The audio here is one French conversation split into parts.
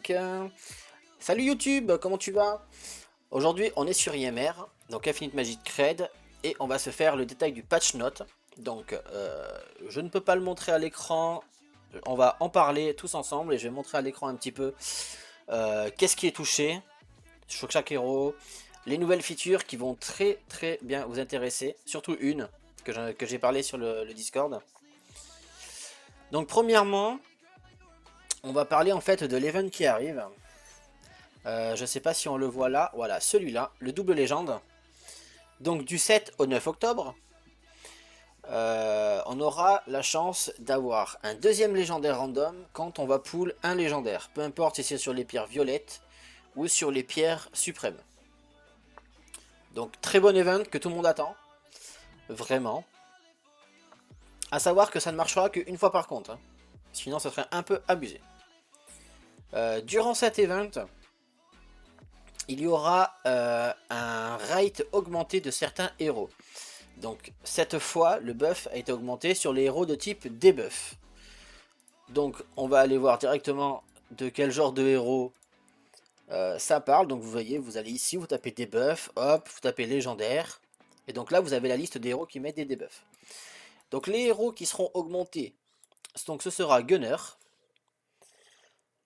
tac. Salut YouTube, comment tu vas? Aujourd'hui, on est sur IMR, donc Infinite Magic Cred, et on va se faire le détail du patch note. Donc, je ne peux pas le montrer à l'écran, on va en parler tous ensemble, et je vais montrer à l'écran un petit peu qu'est-ce qui est touché sur chaque héros, les nouvelles features qui vont très bien vous intéresser, surtout une que j'ai parlé sur le Discord. Donc, premièrement, on va parler en fait de l'event qui arrive. Je sais pas si on le voit là, voilà, celui-là, le double légende. Donc du 7 au 9 octobre, on aura la chance d'avoir un deuxième légendaire random quand on va pull un légendaire. Peu importe si c'est sur les pierres violettes ou sur les pierres suprêmes. Donc très bon event que tout le monde attend, vraiment. À savoir que ça ne marchera qu'une fois par contre, hein. Sinon ça serait un peu abusé. Durant cet event, il y aura un rate augmenté de certains héros. Donc cette fois, le buff a été augmenté sur les héros de type debuff. Donc on va aller voir directement de quel genre de héros ça parle. Donc vous voyez, vous allez ici, vous tapez debuff, hop, vous tapez légendaire. Et donc là, vous avez la liste des héros qui mettent des debuffs. Donc les héros qui seront augmentés, donc ce sera Gunner.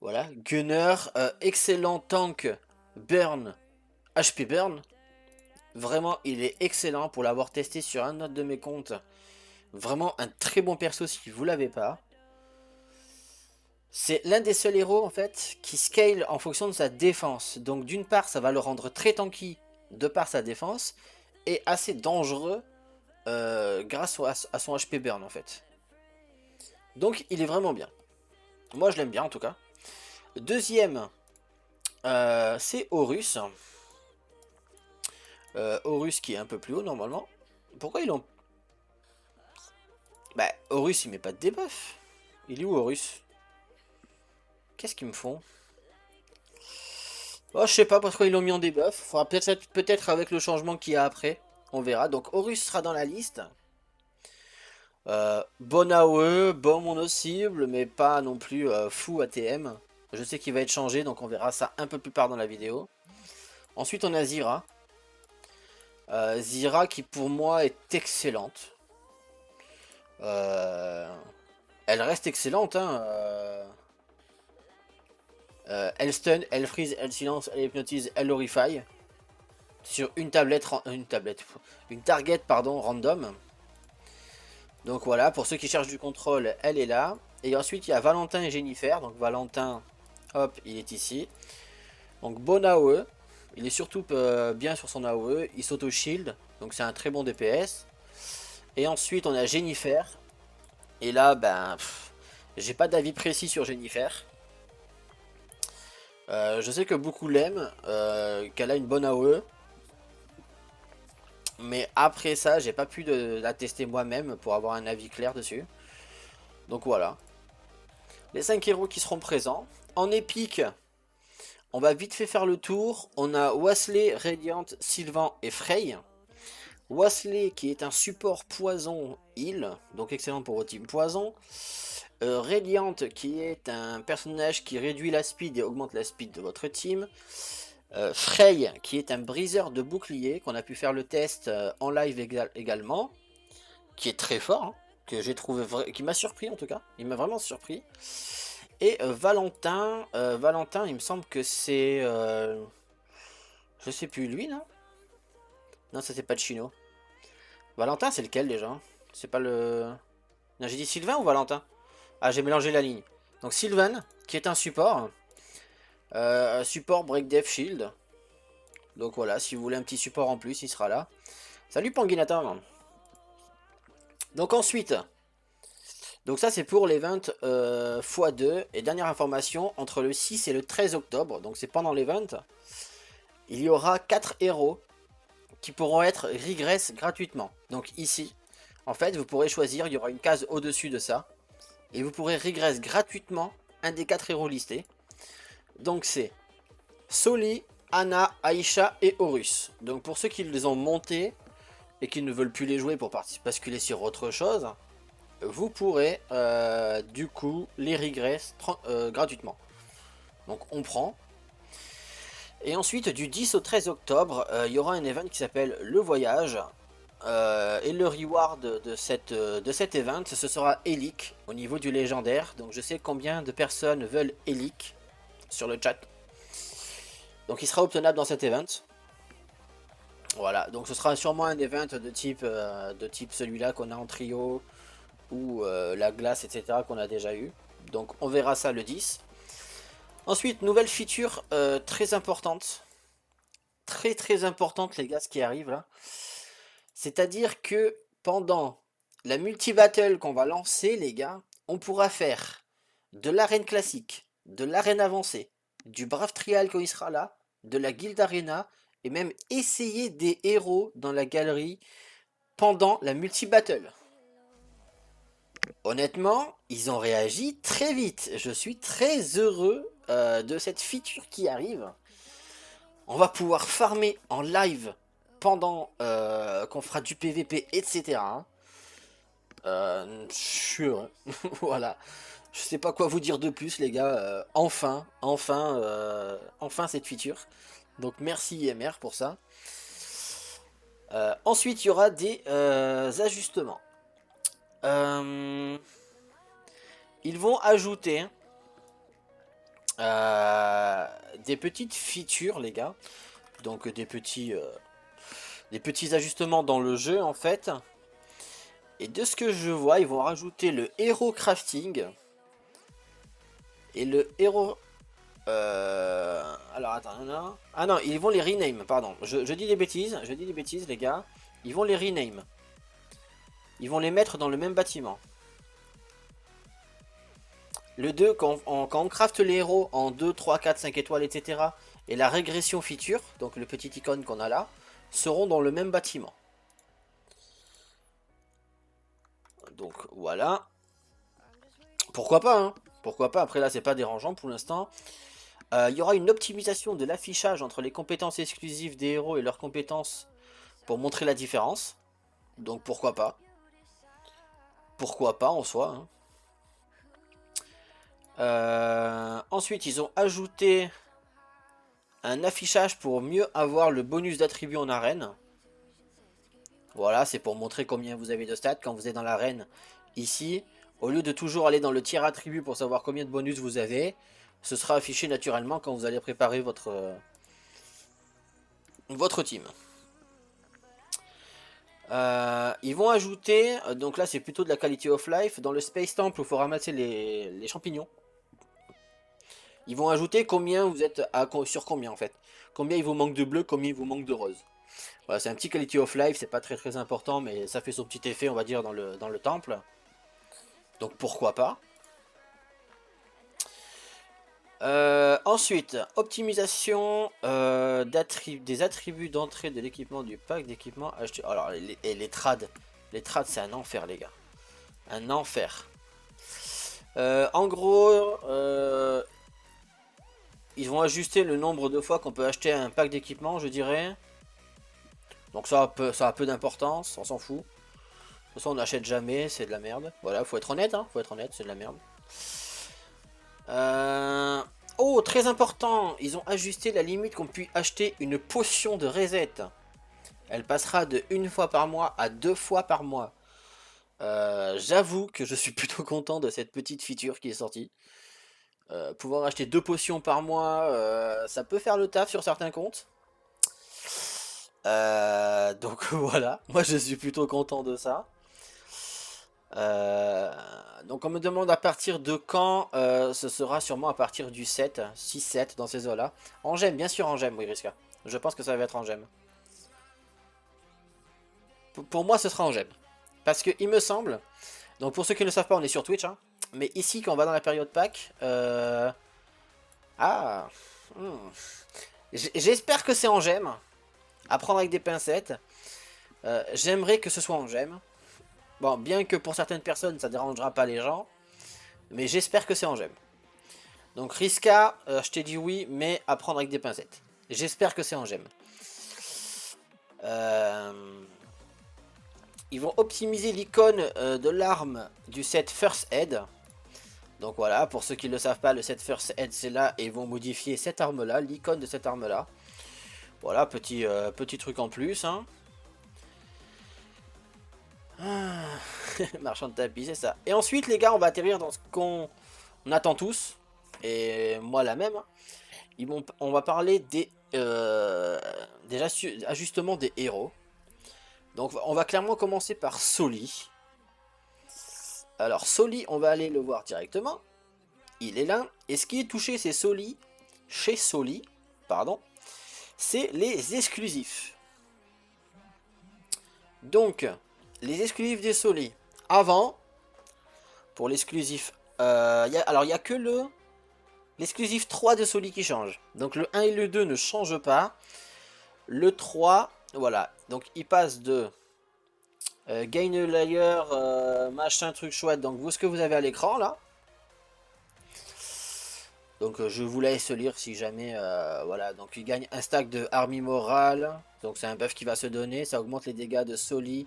Voilà, Gunner, excellent tank, burn, HP burn. Vraiment, il est excellent pour l'avoir testé sur un autre de mes comptes. Vraiment un très bon perso si vous l'avez pas. C'est l'un des seuls héros en fait qui scale en fonction de sa défense. Donc d'une part ça va le rendre très tanky de par sa défense et assez dangereux grâce à son HP burn en fait. Donc il est vraiment bien. Moi je l'aime bien en tout cas. Deuxième, c'est Horus. Horus qui est un peu plus haut normalement. Pourquoi ils ont... Bah Horus il met pas de debuff. Il est où Horus? Qu'est-ce qu'ils me font? Oh, je sais pas pourquoi ils l'ont mis en debuff. Faudra peut-être avec le changement qu'il y a après. On verra. Donc Horus sera dans la liste. Bon AOE, bon mono-cible, mais pas non plus fou ATM. Je sais qu'il va être changé, donc on verra ça un peu plus tard dans la vidéo. Ensuite on a Zyra. Zyra qui pour moi est excellente. Elle reste excellente, hein. Elle stun, elle freeze, elle silence, elle hypnotise, elle horrify. Sur une une target pardon, random. Donc voilà, pour ceux qui cherchent du contrôle, elle est là. Et ensuite il y a Valentin et Jennifer. Donc Valentin, hop, il est ici. Donc bon AOE. Il est surtout bien sur son AOE. Il s'auto-shield. Donc c'est un très bon DPS. Et ensuite on a Jennifer. Et là, ben, j'ai pas d'avis précis sur Jennifer. Je sais que beaucoup l'aiment, qu'elle a une bonne AOE. Mais après ça, j'ai pas pu la tester moi-même pour avoir un avis clair dessus. Donc voilà. Les 5 héros qui seront présents. En épique, on va vite fait faire le tour. On a Wesley, Radiant, Sylvan et Frey. Wesley qui est un support poison heal, donc excellent pour votre team poison. Radiant qui est un personnage qui réduit la speed et augmente la speed de votre team. Frey qui est un briseur de bouclier qu'on a pu faire le test en live également, qui est très fort, hein, que j'ai trouvé qui m'a surpris en tout cas, il m'a vraiment surpris. Et Valentin, il me semble que c'est je sais plus lui, non? Non, ça c'est pas de Chino. Valentin c'est lequel déjà? C'est pas le... Non, j'ai dit Sylvain ou Valentin? Ah, j'ai mélangé la ligne. Donc Sylvain qui est un support, support Break Death Shield. Donc voilà, si vous voulez un petit support en plus, il sera là. Salut Panguinata. Donc ensuite, donc ça c'est pour l'event x2. Et dernière information, entre le 6 et le 13 octobre, donc c'est pendant l'event, il y aura 4 héros qui pourront être regress gratuitement. Donc ici, en fait, vous pourrez choisir, il y aura une case au-dessus de ça. Et vous pourrez regress gratuitement un des 4 héros listés. Donc c'est Soli, Anna, Aisha et Horus. Donc pour ceux qui les ont montés et qui ne veulent plus les jouer pour basculer sur autre chose, vous pourrez du coup les regress gratuitement. Donc on prend. Et ensuite, du 10 au 13 octobre, il y aura un event qui s'appelle Le Voyage. Et le reward de cet event, ce sera Elic au niveau du légendaire. Donc je sais combien de personnes veulent Elic sur le chat. Donc il sera obtenable dans cet event. Voilà, donc ce sera sûrement un event de type celui-là qu'on a en trio. Ou la glace, etc. qu'on a déjà eu. Donc on verra ça le 10. Ensuite, nouvelle feature très importante. Très importante les gars, ce qui arrive là. C'est-à-dire que pendant la multi-battle qu'on va lancer les gars, on pourra faire de l'arène classique, de l'arène avancée, du Brave Trial quand il sera là, de la Guild Arena, et même essayer des héros dans la galerie pendant la multi-battle. Honnêtement, ils ont réagi très vite. Je suis très heureux de cette feature qui arrive. On va pouvoir farmer en live pendant qu'on fera du PVP, etc. Je suis heureux. Voilà. Je sais pas quoi vous dire de plus, les gars. Enfin cette feature. Donc merci IMR pour ça. Ensuite, il y aura des ajustements. Ils vont ajouter des petites features, les gars. Donc des petits ajustements dans le jeu, en fait. Et de ce que je vois, ils vont rajouter le héros crafting. Et le héros... alors, attends, non. Ah non, ils vont les rename, pardon. Je dis des bêtises, les gars. Ils vont les rename. Ils vont les mettre dans le même bâtiment. Le 2, quand on craft les héros en 2, 3, 4, 5 étoiles, etc. Et la régression feature, donc le petit icône qu'on a là, seront dans le même bâtiment. Donc voilà. Pourquoi pas, hein. Pourquoi pas, après là c'est pas dérangeant pour l'instant. Il y aura une optimisation de l'affichage entre les compétences exclusives des héros et leurs compétences pour montrer la différence. Donc pourquoi pas. Pourquoi pas en soi, hein. Ensuite, ils ont ajouté un affichage pour mieux avoir le bonus d'attribut en arène. Voilà, c'est pour montrer combien vous avez de stats quand vous êtes dans l'arène. Ici, au lieu de toujours aller dans le tiers attribut pour savoir combien de bonus vous avez, ce sera affiché naturellement quand vous allez préparer votre team. Ils vont ajouter, donc là c'est plutôt de la quality of life, dans le Space Temple où il faut ramasser les champignons. Ils vont ajouter combien vous êtes sur combien en fait. Combien il vous manque de bleu, combien il vous manque de rose. Voilà, c'est un petit quality of life, c'est pas très important, mais ça fait son petit effet on va dire dans le temple. Donc pourquoi pas. Ensuite, optimisation des attributs d'entrée de l'équipement du pack d'équipement acheté. Alors les trades c'est un enfer les gars. Un enfer. En gros, ils vont ajuster le nombre de fois qu'on peut acheter un pack d'équipement, je dirais. Donc ça a peu d'importance, on s'en fout. De toute façon on n'achète jamais, c'est de la merde. Voilà, faut être honnête, c'est de la merde. Oh, très important, ils ont ajusté la limite qu'on puisse acheter une potion de reset. Elle passera de 1 fois par mois à 2 fois par mois. J'avoue que je suis plutôt content de cette petite feature qui est sortie. Pouvoir acheter 2 potions par mois, ça peut faire le taf sur certains comptes. Donc voilà, moi je suis plutôt content de ça. Donc on me demande à partir de quand, ce sera sûrement à partir du 7, 6-7 dans ces eaux-là. En gemme, bien sûr en gemme, oui Riska. Je pense que ça va être en gemme. Pour moi ce sera en gemme. Parce que il me semble, donc pour ceux qui ne le savent pas on est sur Twitch, hein, mais ici quand on va dans la période pack, ah, j'espère que c'est en gemme, à prendre avec des pincettes. J'aimerais que ce soit en gemme. Bon, bien que pour certaines personnes ça dérangera pas les gens, mais j'espère que c'est en gemme. Donc Riska, je t'ai dit oui, mais à prendre avec des pincettes. J'espère que c'est en gemme. Ils vont optimiser l'icône de l'arme du set First Aid. Donc voilà, pour ceux qui ne le savent pas, le set First Aid c'est là et ils vont modifier cette arme là, l'icône de cette arme là. Voilà, petit truc en plus. Hein. Ah, marchand de tapis, c'est ça. Et ensuite les gars, on va atterrir dans ce qu'on attend tous. Et moi la même. On va parler des ajustements des héros. Donc on va clairement commencer par Soli. Alors Soli, on va aller le voir directement. Il est là. Et ce qui est touché, c'est chez Soli, pardon, c'est les exclusifs. Donc, les exclusifs des Soli. Avant, pour l'exclusif, alors il n'y a que l'exclusif 3 de Soli qui change. Donc le 1 et le 2 ne changent pas. Le 3, voilà. Donc il passe de gain a layer, machin truc chouette. Donc vous ce que vous avez à l'écran là. Donc je vous laisse lire si jamais. Voilà. Donc il gagne un stack de army morale. Donc c'est un buff qui va se donner. Ça augmente les dégâts de Soli.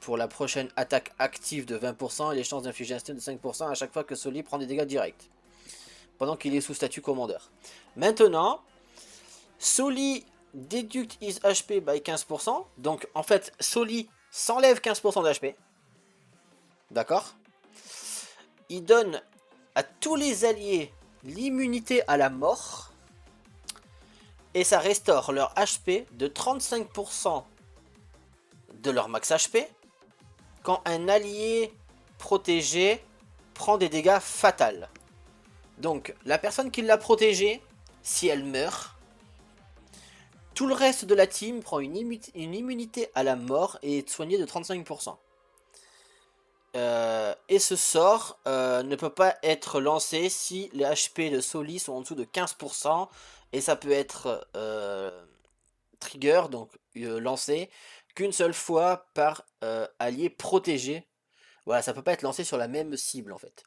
Pour la prochaine attaque active de 20% et les chances d'infliger un stun de 5% à chaque fois que Soli prend des dégâts directs. Pendant qu'il est sous statut commandeur. Maintenant, Soli deduct his HP by 15%. Donc en fait, Soli s'enlève 15% d'HP. D'accord. Il donne à tous les alliés l'immunité à la mort. Et ça restaure leur HP de 35% de leur max HP quand un allié protégé prend des dégâts fatals. Donc la personne qui l'a protégé, si elle meurt, tout le reste de la team prend une immunité à la mort et est soigné de 35%. Et ce sort ne peut pas être lancé si les HP de Soli sont en dessous de 15%. Et ça peut être trigger, donc lancé qu'une seule fois par allié protégé. Voilà, ça peut pas être lancé sur la même cible en fait.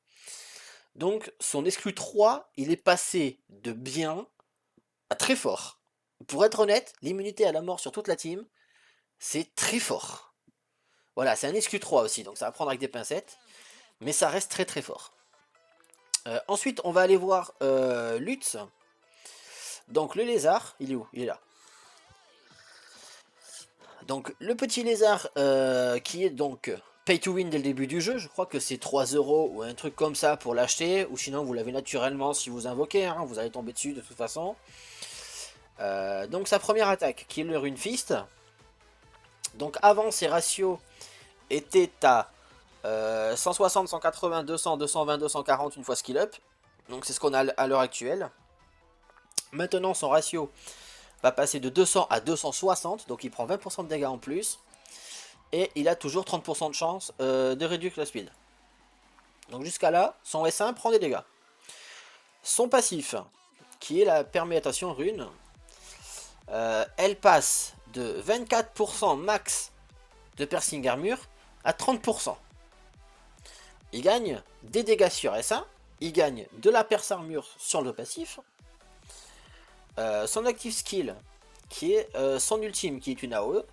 Donc son exclu 3, il est passé de bien à très fort. Pour être honnête, l'immunité à la mort sur toute la team, c'est très fort. Voilà, c'est un exclu 3 aussi, donc ça va prendre avec des pincettes. Mais ça reste très très fort. Ensuite, on va aller voir Lutz. Donc le lézard, il est où? Il est là. Donc le petit lézard qui est donc pay to win dès le début du jeu, je crois que c'est 3 € ou un truc comme ça pour l'acheter, ou sinon vous l'avez naturellement si vous invoquez, hein, vous allez tomber dessus de toute façon. Donc sa première attaque qui est le Rune Fist. Donc avant ses ratios étaient à 160, 180, 200, 220, 240 une fois skill up. Donc c'est ce qu'on a à l'heure actuelle. Maintenant son ratio va passer de 200 à 260, donc il prend 20% de dégâts en plus. Et il a toujours 30% de chance de réduire la speed. Donc jusqu'à là, son S1 prend des dégâts. Son passif, qui est la permutation rune, elle passe de 24% max de piercing armure à 30%. Il gagne des dégâts sur S1, il gagne de la perce armure sur le passif. Son active skill, qui est son ultime, qui est une AOE,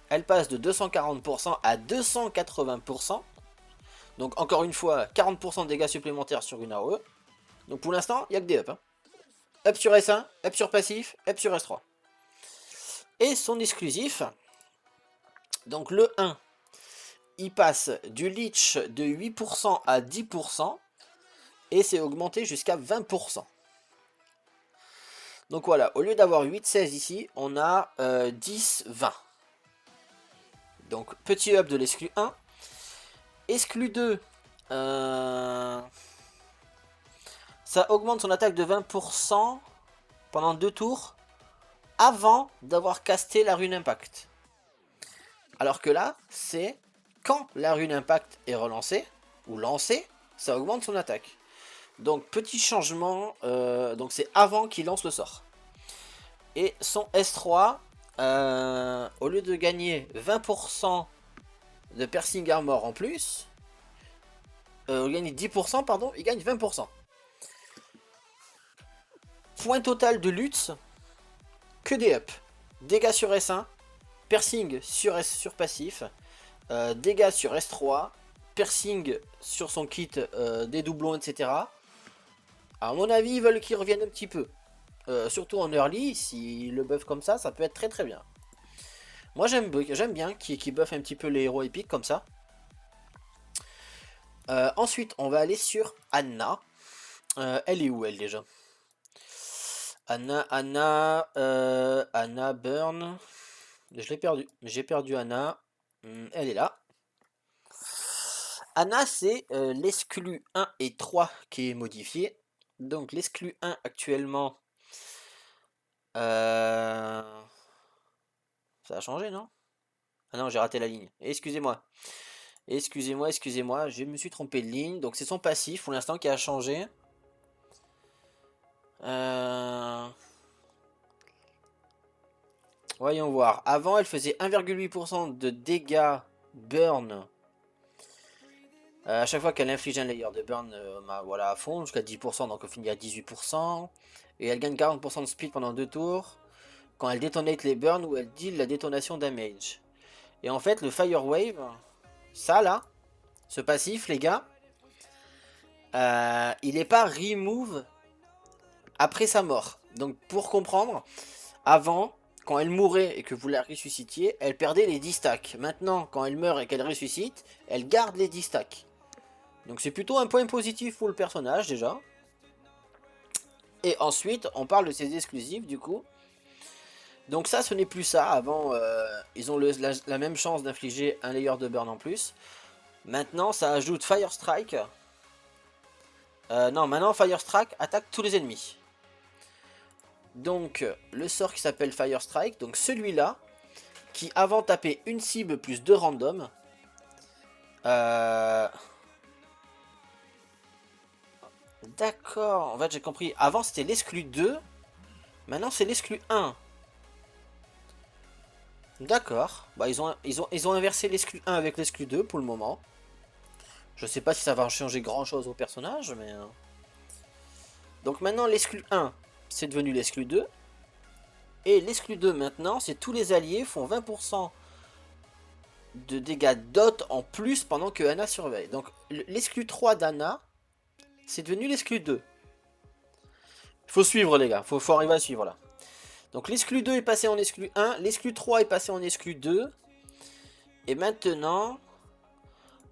elle passe de 240% à 280%. Donc encore une fois, 40% de dégâts supplémentaires sur une AOE. Donc pour l'instant, il n'y a que des up. Hein. Up sur S1, up sur passif, up sur S3. Et son exclusif, donc le 1, il passe du leech de 8% à 10%. Et c'est augmenté jusqu'à 20%. Donc voilà, au lieu d'avoir 8-16 ici, on a 10-20. Donc petit up de l'exclu 1. Exclu 2, ça augmente son attaque de 20% pendant 2 tours avant d'avoir casté la rune impact. Alors que là, c'est quand la rune impact est relancée ou lancée, ça augmente son attaque. Donc petit changement, donc c'est avant qu'il lance le sort. Et son S3, au lieu de gagner 20% de piercing armor en plus, il gagne 10%, pardon, il gagne 20%. Point total de Lutz, que des up. Dégâts sur S1, piercing sur passif, dégâts sur S3, piercing sur son kit, des doublons, etc. À mon avis, ils veulent qu'il revienne un petit peu. Surtout en early, si le buff comme ça peut être très très bien. Moi j'aime bien qu'il buff un petit peu les héros épiques comme ça. Ensuite, on va aller sur Anna. Elle est où elle déjà? Anna Burn. Je l'ai perdu. J'ai perdu Anna. Elle est là. Anna, c'est l'exclu 1 et 3 qui est modifié. Donc l'exclu 1 actuellement. Ça a changé, non? Ah non, j'ai raté la ligne. Excusez-moi. Excusez-moi, je me suis trompé de ligne. Donc c'est son passif pour l'instant qui a changé. Voyons voir. Avant, elle faisait 1,8% de dégâts burn. À chaque fois qu'elle inflige un layer de burn, voilà, à fond, jusqu'à 10%, donc au final il y a 18%. Et elle gagne 40% de speed pendant 2 tours. Quand elle détonate les burns ou elle deal la détonation damage. Et en fait, le Fire Wave, ça là, ce passif, les gars, il n'est pas remove après sa mort. Donc pour comprendre, avant, quand elle mourait et que vous la ressuscitiez, elle perdait les 10 stacks. Maintenant, quand elle meurt et qu'elle ressuscite, elle garde les 10 stacks. Donc c'est plutôt un point positif pour le personnage déjà. Et ensuite, on parle de ses exclusifs du coup. Donc ça, ce n'est plus ça. Avant, ils ont la même chance d'infliger un layer de burn en plus. Maintenant, ça ajoute Fire Strike. Non, maintenant Fire Strike attaque tous les ennemis. Donc, le sort qui s'appelle Fire Strike, donc celui-là, qui avant tapait une cible plus 2 random. D'accord, en fait j'ai compris. Avant c'était l'exclu 2, maintenant c'est l'exclu 1. D'accord, bah ils ont inversé l'exclu 1 avec l'exclu 2 pour le moment. Je sais pas si ça va changer grand chose au personnage, mais... Donc maintenant l'exclu 1, c'est devenu l'exclu 2. Et l'exclu 2 maintenant, c'est tous les alliés font 20% de dégâts dot en plus pendant que Anna surveille. Donc l'exclu 3 d'Anna, c'est devenu l'exclu 2. Il faut suivre les gars, faut arriver à suivre là. Donc l'exclu 2 est passé en exclu 1, l'exclu 3 est passé en exclu 2. Et maintenant,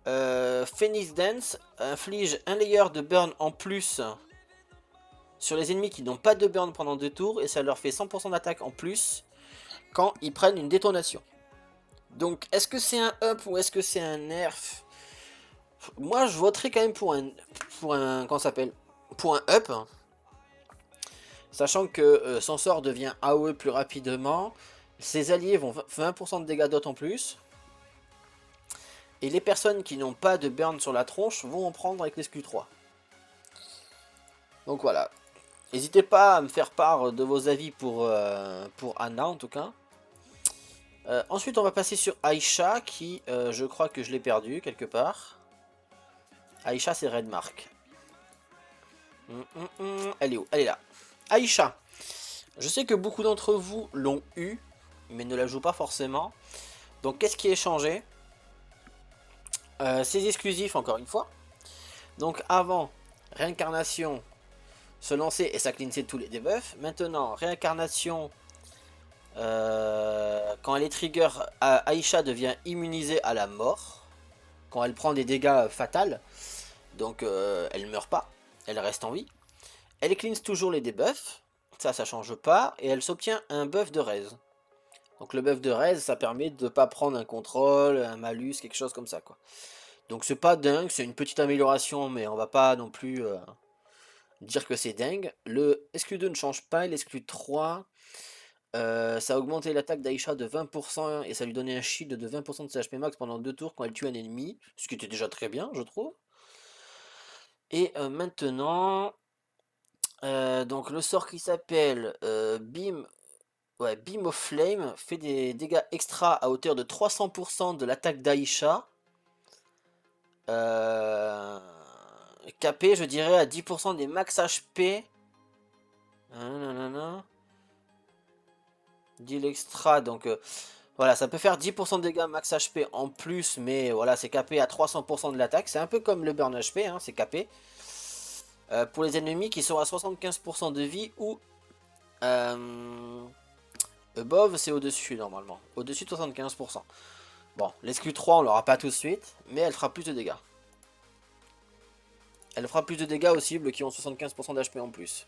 Phoenix Dance inflige un layer de burn en plus sur les ennemis qui n'ont pas de burn pendant 2 tours. Et ça leur fait 100% d'attaque en plus quand ils prennent une détonation. Donc est-ce que c'est un up ou est-ce que c'est un nerf? Moi je voterais quand même pour un comment ça s'appelle, pour un up. Sachant que son sort devient AOE plus rapidement. Ses alliés vont 20% de dégâts dot en plus. Et les personnes qui n'ont pas de burn sur la tronche vont en prendre avec l'exclu 3. Donc voilà. N'hésitez pas à me faire part de vos avis pour Anna en tout cas. Ensuite on va passer sur Aisha qui je crois que je l'ai perdu quelque part. Aisha c'est Redmark. Elle est où? Elle est là. Aisha. Je sais que beaucoup d'entre vous l'ont eu, mais ne la jouent pas forcément. Donc qu'est-ce qui est changé? C'est exclusif encore une fois. Donc avant, réincarnation, se lancer et ça cleansait tous les debuffs. Maintenant, réincarnation, quand elle est trigger, Aisha devient immunisée à la mort. Quand elle prend des dégâts fatals. Donc elle meurt pas, elle reste en vie. Elle cleanse toujours les debuffs, ça change pas. Et elle s'obtient un buff de raise. Donc le buff de raise, ça permet de ne pas prendre un contrôle, un malus, quelque chose comme ça quoi. Donc c'est pas dingue, c'est une petite amélioration, mais on va pas non plus dire que c'est dingue. Le exclu 2 ne change pas, l'exclu 3, ça a augmenté l'attaque d'Aisha de 20% et ça lui donnait un shield de 20% de ses HP max pendant 2 tours quand elle tue un ennemi, ce qui était déjà très bien, je trouve. Et maintenant, donc le sort qui s'appelle Beam of Flame fait des dégâts extra à hauteur de 300% de l'attaque d'Aisha. KP, je dirais, à 10% des max HP. Deal extra, donc Voilà, ça peut faire 10% de dégâts max HP en plus, mais voilà, c'est capé à 300% de l'attaque. C'est un peu comme le burn HP, hein, c'est capé. Pour les ennemis qui sont à 75% de vie ou above, c'est au-dessus normalement. Au-dessus de 75%. Bon, l'exclu 3, on l'aura pas tout de suite, mais elle fera plus de dégâts. Elle fera plus de dégâts aux cibles qui ont 75% d'HP en plus.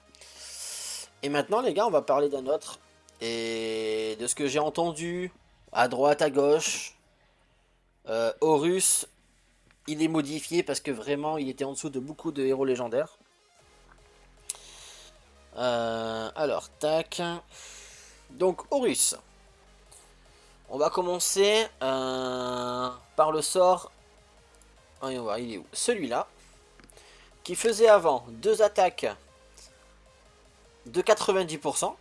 Et maintenant, les gars, on va parler d'un autre. Et de ce que j'ai entendu, à droite, à gauche, Horus, il est modifié parce que vraiment, il était en dessous de beaucoup de héros légendaires. Alors, tac. Donc, Horus. On va commencer par le sort. Voyons voir, il est où? Celui-là. Qui faisait avant 2 attaques de 90%.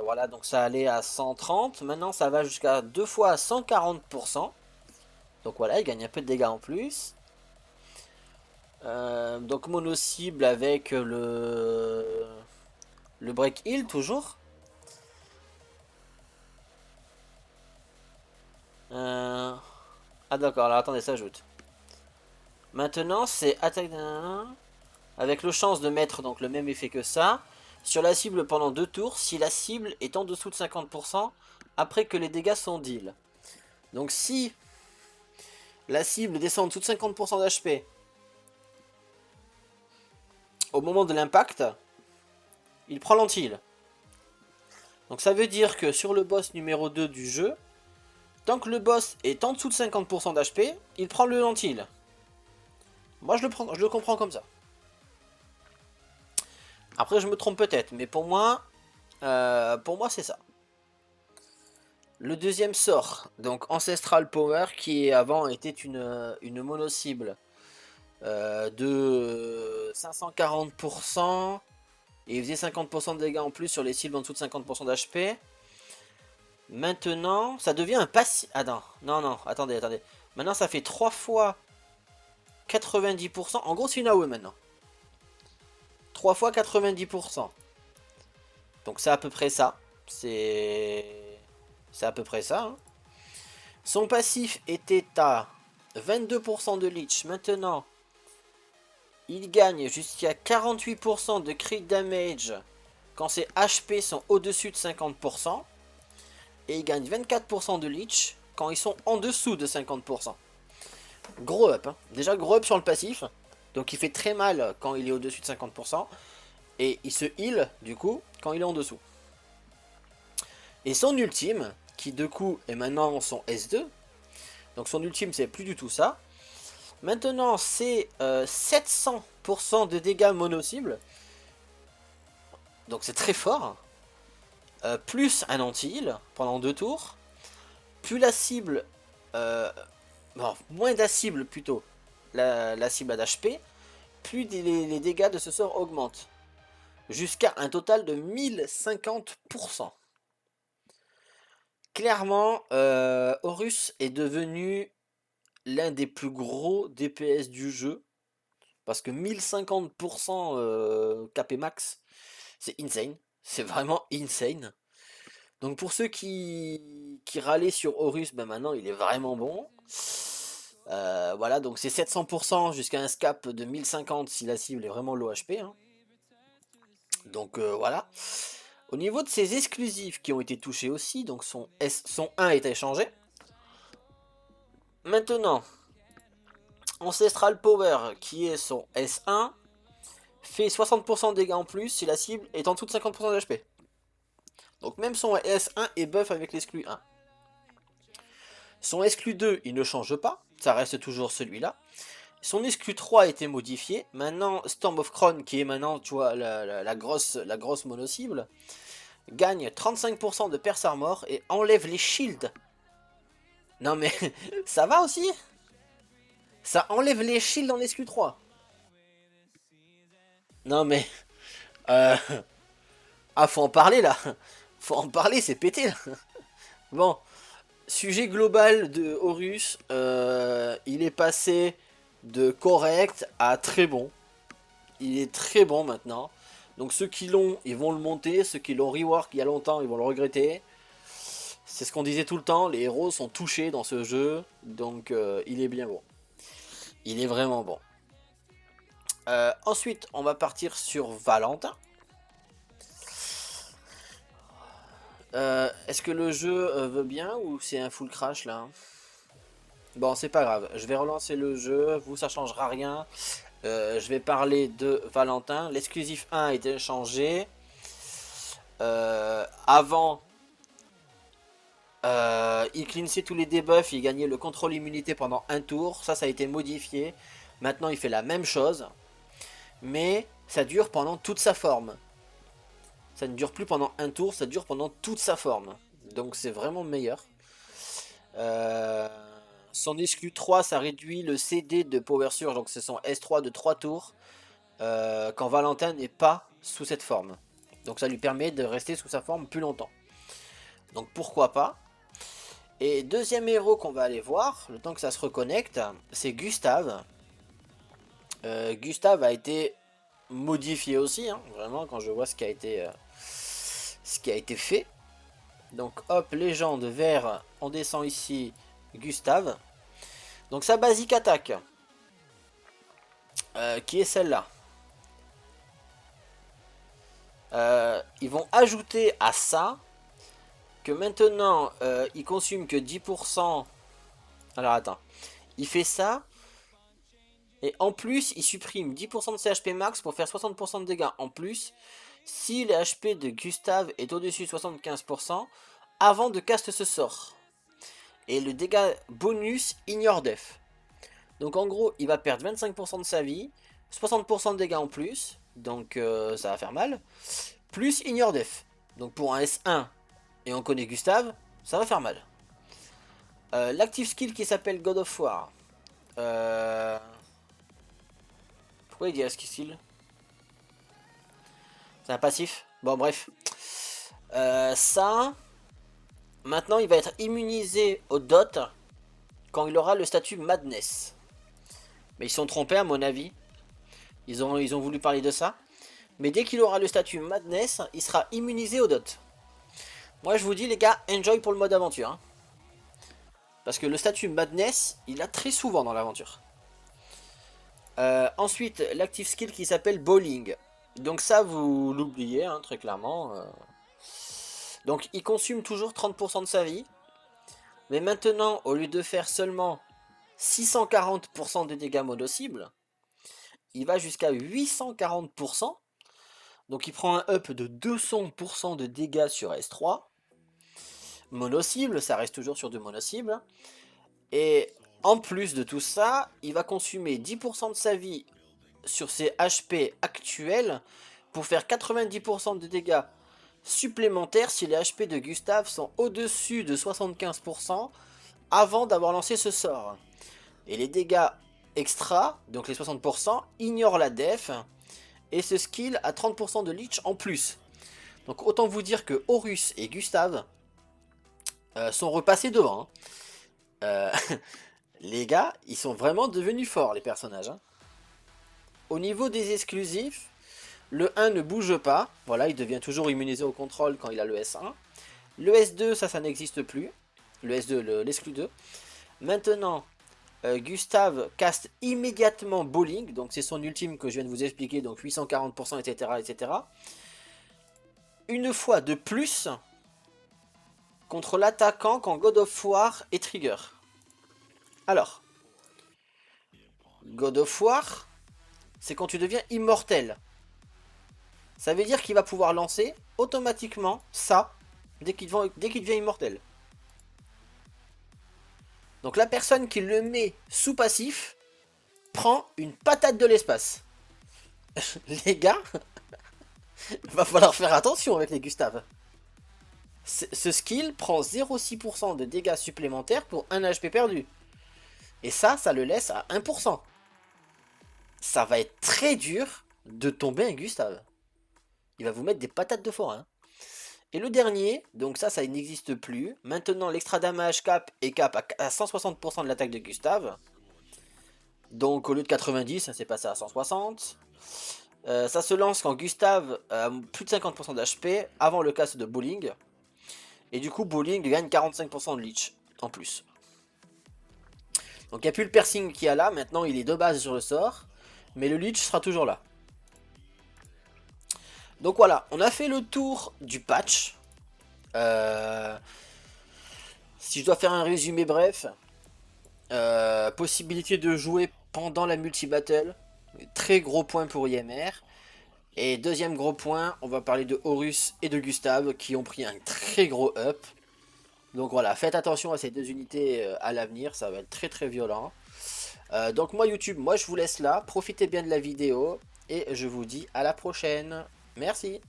Voilà, donc ça allait à 130. Maintenant, ça va jusqu'à 2 fois à 140%. Donc voilà, il gagne un peu de dégâts en plus. Donc mono cible avec le break heal toujours. Ah d'accord, alors attendez, ça ajoute. Maintenant, c'est attaque avec le chance de mettre donc le même effet que ça sur la cible pendant 2 tours si la cible est en dessous de 50% après que les dégâts sont deal. Donc si la cible descend en dessous de 50% d'HP au moment de l'impact, il prend l'anti-heal. Donc ça veut dire que sur le boss numéro 2 du jeu, tant que le boss est en dessous de 50% d'HP, il prend le anti-heal. Moi je le comprends comme ça. Après je me trompe peut-être, mais pour moi c'est ça. Le deuxième sort, donc Ancestral Power, qui avant était une mono-cible de 540%, et il faisait 50% de dégâts en plus sur les cibles en dessous de 50% d'HP. Maintenant, ça devient un passif. Ah non, attendez. Maintenant, ça fait 3 fois 90%. En gros, c'est une AOE maintenant. 3 fois 90%. Donc, c'est à peu près ça. C'est à peu près ça. Hein. Son passif était à 22% de leech. Maintenant, il gagne jusqu'à 48% de crit damage quand ses HP sont au-dessus de 50%. Et il gagne 24% de leech quand ils sont en dessous de 50%. Gros up. Hein. Déjà, gros up sur le passif. Donc, il fait très mal quand il est au-dessus de 50%. Et il se heal, du coup, quand il est en dessous. Et son ultime, qui de coup est maintenant son S2. Donc, son ultime, c'est plus du tout ça. Maintenant, c'est 700% de dégâts mono-cible. Donc, c'est très fort. Plus un anti-heal pendant 2 tours. Plus la cible... non, moins la cible plutôt. La cible d'HP. Plus les dégâts de ce sort augmentent. Jusqu'à un total de 1050%. Clairement, Horus est devenu l'un des plus gros DPS du jeu. Parce que 1050% KP max, c'est insane. C'est vraiment insane. Donc pour ceux qui râlaient sur Horus, ben maintenant il est vraiment bon. Voilà, donc c'est 700% jusqu'à un scap de 1050 si la cible est vraiment low HP. Hein. Donc voilà. Au niveau de ses exclusifs qui ont été touchés aussi, donc son 1 a été changé. Maintenant, Ancestral Power qui est son S1 fait 60% de dégâts en plus si la cible est en dessous de 50% d'HP. Donc même son S1 est buff avec l'exclu 1. Son exclu 2, il ne change pas, ça reste toujours celui-là. Son exclu 3 a été modifié. Maintenant, Storm of Crown, qui est maintenant, tu vois, la grosse mono-cible, gagne 35% de Perce Armor et enlève les shields. Non mais, ça va aussi? Ça enlève les shields en exclu 3. Non mais, ah faut en parler là. Faut en parler, c'est pété là. Bon, sujet global de Horus, il est passé de correct à très bon. Il est très bon maintenant. Donc ceux qui l'ont, ils vont le monter. Ceux qui l'ont rework il y a longtemps, ils vont le regretter. C'est ce qu'on disait tout le temps, les héros sont touchés dans ce jeu. Donc il est bien bon. Il est vraiment bon. Ensuite, on va partir sur Valentin. Est-ce que le jeu veut bien ou c'est un full crash là? Bon, c'est pas grave. Je vais relancer le jeu. Vous, ça changera rien. Je vais parler de Valentin. L'exclusif 1 a été changé. Avant, il cleansait tous les debuffs. Il gagnait le contrôle immunité pendant un tour. Ça a été modifié. Maintenant, il fait la même chose. Mais ça dure pendant toute sa forme. Ça ne dure plus pendant un tour. Ça dure pendant toute sa forme. Donc, c'est vraiment meilleur. Son exclu 3, ça réduit le CD de Power Surge. Donc, c'est son S3 de 3 tours. Quand Valentin n'est pas sous cette forme. Donc ça lui permet de rester sous sa forme plus longtemps. Donc pourquoi pas. Et deuxième héros qu'on va aller voir, le temps que ça se reconnecte, c'est Gustave. Gustave a été modifié aussi, hein, vraiment quand je vois ce qui a été fait. Donc hop, légende vert, on descend ici, Gustave. Donc sa basique attaque, qui est celle-là. Ils vont ajouter à ça que maintenant il consomme que 10%. Alors attends, il fait ça et en plus il supprime 10% de ses HP max pour faire 60% de dégâts en plus si le HP de Gustave est au-dessus de 75% avant de cast ce sort. Et le dégât bonus ignore def. Donc en gros il va perdre 25% de sa vie, 60% de dégâts en plus, donc ça va faire mal. Plus ignore def. Donc pour un S1 et on connaît Gustave, ça va faire mal. L'active skill qui s'appelle God of War. Pourquoi il dit active skill? C'est un passif. Bon bref. Ça. Maintenant il va être immunisé au dot quand il aura le statut Madness. Mais ils sont trompés à mon avis. Ils ont voulu parler de ça. Mais dès qu'il aura le statut Madness, il sera immunisé au dot. Moi je vous dis les gars, enjoy pour le mode aventure. Hein. Parce que le statut Madness, il a très souvent dans l'aventure. Ensuite, l'active skill qui s'appelle Bowling. Donc ça, vous l'oubliez, hein, très clairement. Donc il consomme toujours 30% de sa vie. Mais maintenant, au lieu de faire seulement 640% de dégâts mono-cible, il va jusqu'à 840%. Donc il prend un up de 200% de dégâts sur S3. Mono-cible, ça reste toujours sur de mono-cible. Et en plus de tout ça, il va consommer 10% de sa vie sur ses HP actuels pour faire 90% de dégâts supplémentaires si les HP de Gustave sont au-dessus de 75% avant d'avoir lancé ce sort. Et les dégâts extra, donc les 60%, ignorent la def et ce skill a 30% de leech en plus. Donc autant vous dire que Horus et Gustave sont repassés devant. Hein. Les gars, ils sont vraiment devenus forts les personnages. Hein. Au niveau des exclusifs, le 1 ne bouge pas. Voilà, il devient toujours immunisé au contrôle quand il a le S1. Le S2, ça n'existe plus. Le S2, l'exclu 2. Maintenant, Gustave caste immédiatement Bowling. Donc c'est son ultime que je viens de vous expliquer. Donc 840%, etc., etc. Une fois de plus contre l'attaquant quand God of War est trigger. Alors, God of War, c'est quand tu deviens immortel. Ça veut dire qu'il va pouvoir lancer automatiquement ça dès qu'il devient immortel. Donc la personne qui le met sous passif prend une patate de l'espace. Les gars, va falloir faire attention avec les Gustave. Ce skill prend 0,6% de dégâts supplémentaires pour 1 HP perdu. Et ça le laisse à 1%. Ça va être très dur de tomber un Gustave. Il va vous mettre des patates de forain. Et le dernier, donc ça n'existe plus. Maintenant, l'extra damage cap est cap à 160% de l'attaque de Gustave. Donc au lieu de 90, c'est passé à 160. Ça se lance quand Gustave a plus de 50% d'HP avant le cast de Bowling. Et du coup, Bowling gagne 45% de leech en plus. Donc il n'y a plus le piercing qu'il y a là. Maintenant, il est de base sur le sort. Mais le leech sera toujours là. Donc voilà, on a fait le tour du patch. Si je dois faire un résumé bref, possibilité de jouer pendant la multi-battle. Très gros point pour IMR. Et deuxième gros point, on va parler de Horus et de Gustave qui ont pris un très gros up. Donc voilà, faites attention à ces deux unités à l'avenir, ça va être très très violent. Donc moi YouTube, moi je vous laisse là, profitez bien de la vidéo et je vous dis à la prochaine. Merci.